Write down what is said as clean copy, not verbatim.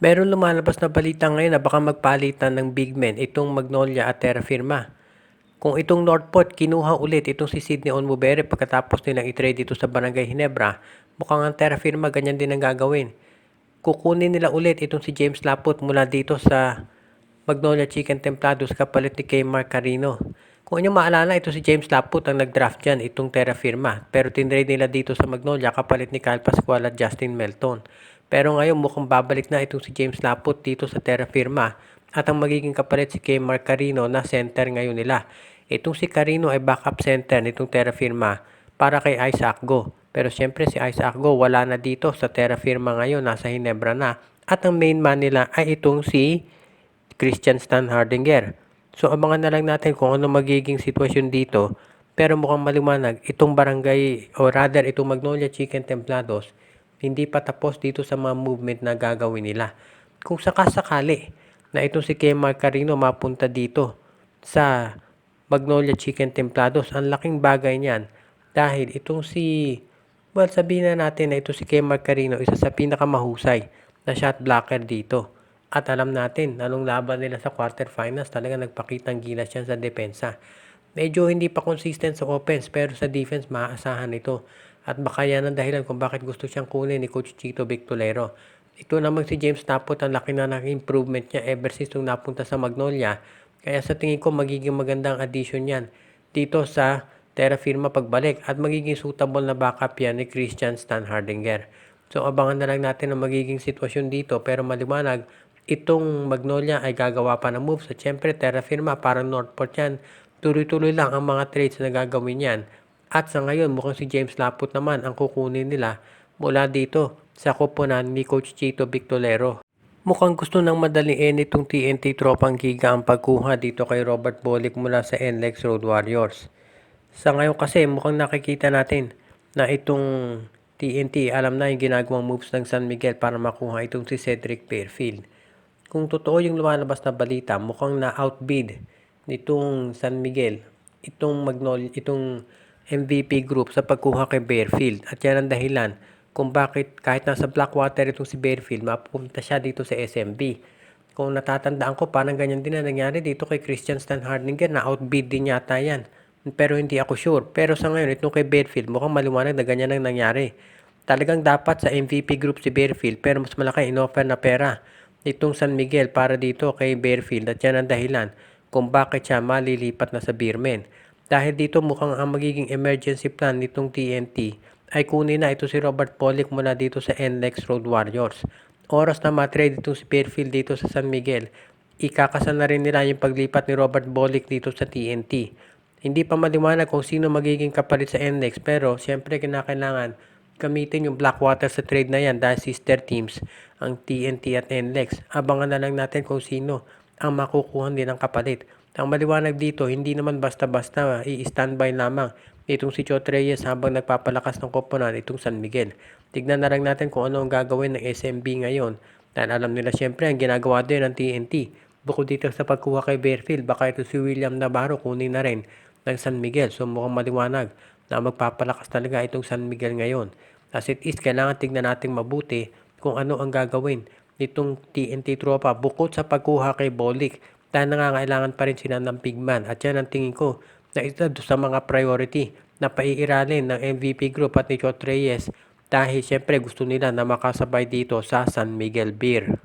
Meron lumalabas na balita ngayon na baka magpalitan ng big men itong Magnolia at Terra Firma. Kung itong Northport kinuha ulit itong si Sydney Onmubere pagkatapos nilang i-trade dito sa Barangay Hinebra, mukhang ang Terra Firma ganyan din ang gagawin. Kukunin nila ulit itong si James Laput mula dito sa Magnolia Chicken Templados kapalit ni kay Mark Carino. Kung inyong maalala, ito si James Laput ang nag-draft dyan, itong Terra Firma. Pero tinrade nila dito sa Magnolia kapalit ni Kyle Pascual at Justin Melton. Pero ngayon mukhang babalik na itong si James Laput dito sa Terra Firma. At ang magiging kapalit si kay Mark Carino na center ngayon nila. Itong si Carino ay backup center nitong Terra Firma para kay Isaac Go. Pero siyempre si Isaac Go wala na dito sa Terra Firma ngayon, nasa Hinebra na. At ang main man nila ay itong si Christian Stan Hardinger. So abangan na lang natin kung ano magiging sitwasyon dito. Pero mukhang maliwanag, itong barangay o rather itong Magnolia Chicken Templados, hindi pa tapos dito sa mga movement na gagawin nila. Kung sakasakali na itong si Kemar Carino mapunta dito sa Magnolia Chicken Templados, ang laking bagay niyan dahil itong si, well sabihin na natin na ito si Kemar Carino, isa sa pinakamahusay na shot blocker dito. At alam natin, anong laban nila sa quarterfinals, talaga nagpakitang gilas yan sa depensa. Medyo hindi pa consistent sa offense pero sa defense maaasahan ito. At baka yan ang dahilan kung bakit gusto siyang kunin ni Coach Chito Victolero. Ito naman si James Tapot, ang laki na ng improvement niya ever since nung napunta sa Magnolia. Kaya sa tingin ko magiging magandang addition yan dito sa Terra Firma pagbalik at magiging suitable na backup yan ni Christian Stan Hardinger. So abangan na lang natin ang magiging sitwasyon dito pero maliwanag itong Magnolia ay gagawa pa ng moves at syempre Terra Firma parang Northport yan. Tuloy-tuloy lang ang mga trades na gagawin yan. At sa ngayon mukhang si James Laput naman ang kukunin nila mula dito sa koponan ni Coach Chito Victolero. Mukhang gusto nang madaliin itong TNT Tropang Giga ang pagkuha dito kay Robert Bolick mula sa NLEX Road Warriors. Sa ngayon kasi mukhang nakikita natin na itong TNT alam na yung ginagawang moves ng San Miguel para makuha itong si Cedric Fairfield. Kung totoo yung lumalabas na balita, mukhang na-outbid nitong San Miguel, itong MVP group sa pagkuha kay Fairfield. At yan ang dahilan kung bakit kahit nasa Blackwater itong si Fairfield, mapupunta siya dito sa SMB. Kung natatandaan ko, parang ganyan din na nangyari dito kay Christian Stan Hardinger, na outbid din yata yan. Pero hindi ako sure. Pero sa ngayon, itong kay Fairfield, mukhang maliwanag na ganyan ang nangyari. Talagang dapat sa MVP group si Fairfield pero mas malaki in-offer na pera nitong San Miguel para dito kay Fairfield at yan ang dahilan kung bakit siya malilipat na sa Beermen. Dahil dito mukhang ang magiging emergency plan nitong TNT ay kunin na ito si Robert Pollock mula dito sa NLEX Road Warriors. Oras na matrade itong si Fairfield dito sa San Miguel, ikakasal na rin nila yung paglipat ni Robert Pollock dito sa TNT. Hindi pa maliwanag kung sino magiging kapalit sa NLEX pero siyempre kinakailangan gamitin yung Blackwater sa trade na yan dahil sister teams ang TNT at NLEX. Abangan na lang natin kung sino ang makukuha din ng kapalit. Ang maliwanag dito, hindi naman basta-basta i-standby lamang itong si Chot Reyes habang nagpapalakas ng koponan itong San Miguel. Tignan na lang natin kung ano ang gagawin ng SMB ngayon. Dahil alam nila siyempre ang ginagawa din ng TNT. Bukod dito sa pagkuha kay Fairfield, baka ito si William Navarro kunin na rin ng San Miguel. So mukhang maliwanag na magpapalakas talaga itong San Miguel ngayon. As it is, kailangan tignan natin mabuti kung ano ang gagawin nitong TNT Tropa bukod sa pagkuha kay Bolick dahil nangangailangan pa rin sila ng pigman at yan ang tingin ko na isa sa mga priority na paiiralin ng MVP group at ni Chot Reyes dahil syempre gusto nila na makasabay dito sa San Miguel Beer.